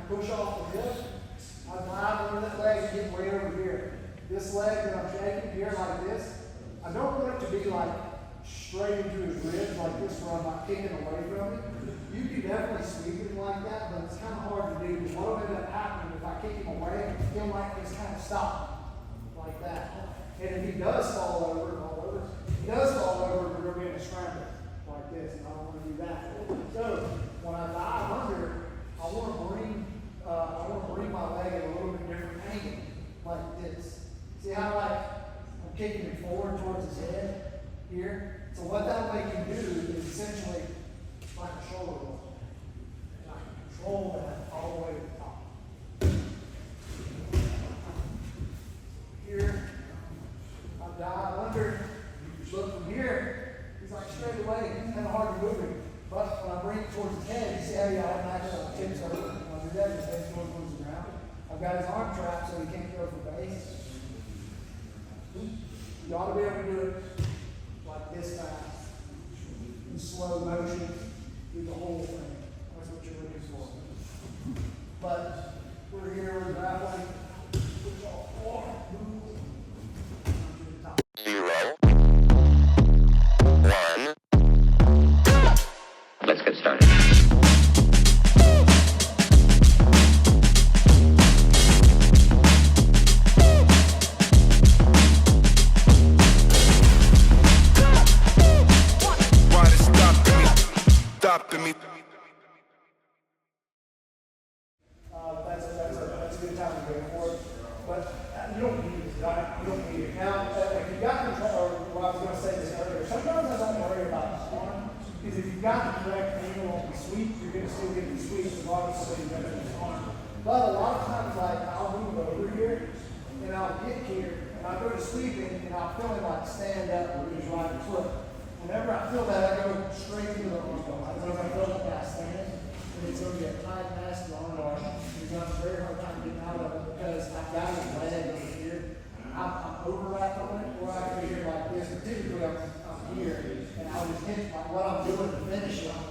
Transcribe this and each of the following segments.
push off the hip. I dive under that leg and get way over here. This leg that I'm shaking here like this, I don't want it to be like straight into his ribs like this where I'm not kicking away from it. You can definitely sweep him like that, but it's kind of hard to do because what will end up happening if I kick him away, he'll like just kind of stop like that. And if he does fall over, he does fall over, we're going to be in a scramble like this, and I don't want to do that. So when I dive under, I want to bring my leg at a little bit different angle, like this. See how like I'm kicking him forward towards his head here? So what that leg can do is essentially like a shoulder roll. And I can control that all the way to the top. Here, I dive under. Look from here, he's like straight away. It's kind of hard to move him. But when I bring it towards his head, you see how he automatically tips over. When I do that, his head's going towards the ground. I've got his arm trapped so he can't go for base. You ought to be able to do it like this fast. In slow motion, do the whole thing. That's what you're looking for. But we're here, we're grappling. Push off forward. To the top. 0, 1. Let's get started. That's a good time to go for it. But you don't need it, right? You don't need it. Now, if you've got control, or what I was going to say this earlier, sometimes I don't worry about the arm, because if you've got the correct angle on the sweep, you're going to still get the sweep regardless of whether you've got the arm. But a lot of times, like, I'll move over here, and I'll get here, and I'll go to sweeping, and I'll feel him like stand up with his right foot. Whenever I feel that, I go straight into the arm bar. I feel like I stand, and it's going to be a tight, nasty arm bar. You're going to have a very hard time getting out of it because I've got his leg over here. I'm overlapped on it, or I can be here like this. But typically, I'm here, and I'll just hit like what I'm doing to finish it. I'm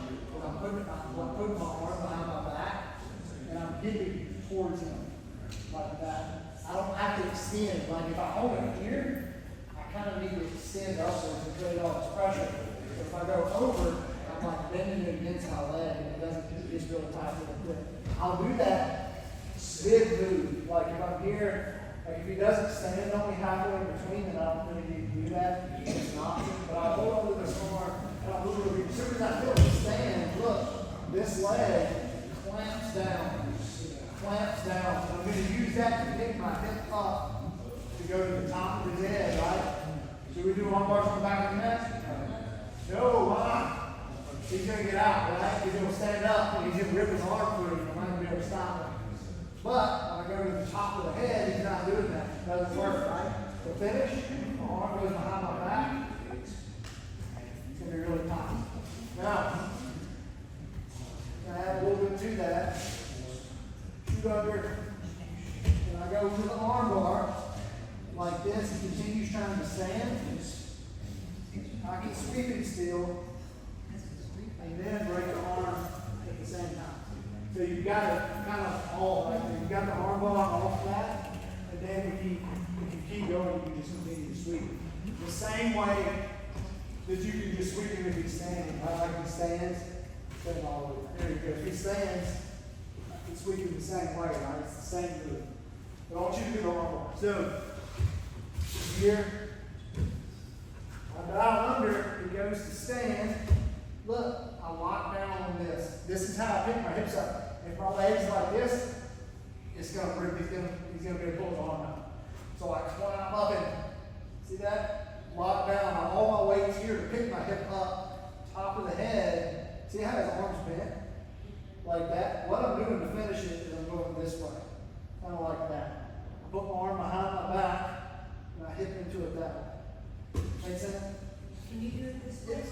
putting my arm behind my back, and I'm hitting towards him like that. I don't have to extend. Like if I hold it here, I kind of need to extend upwards and create all this pressure. If I go over, I'm like bending it against my leg, and it doesn't just really tight really quick. I'll do that big move. Like if I'm here, like if he doesn't stand on me halfway in between, then I don't really need to do that. It's an option. But I'll hold on to this arm, and I'll move over. As soon as I feel him stand, look, this leg clamps down. Clamps down. And I'm going to use that to pick my hip up to go to the top of his head, right? Should we do arm bars from the back of the neck? No, why not? He's going to get out, right? He's going to stand up and he's going to rip his arm free. I'm not going to be able to stop him. But when I go to the top of the head, he's not doing that. It doesn't work, right? To finish, my arm goes behind my back. It's going to be really tight. Now, I add a little bit to that. Shoot under, and I go to the arm bar like this. He continues trying to stand. I can sweep it still, and then break the arm at the same time. So you've got it kind of all right there. You've got the arm bar off that, and then if you keep going, you can just continue to sweep. The same way that you can just sweep him if he's standing. Right? Like he stands, stand all the way. There you go. If he stands, I can sweep him the same way, right? It's the same move. But I want you to do the arm bar. So here, I dive under, he goes to stand. Look, I lock down on this. This is how I pick my hips up. If my leg's like this, it's gonna break. He's gonna be able to pull his arm out. So I climb up and see that? Lock down. All my weight's here to pick my hip up, top of the head. See how his arm's bent? Like that. What I'm doing to finish it is I'm going this way. Kind of like that. I put my arm behind my back and I hip into it that way. Make sense? Can you do it this way? Yes.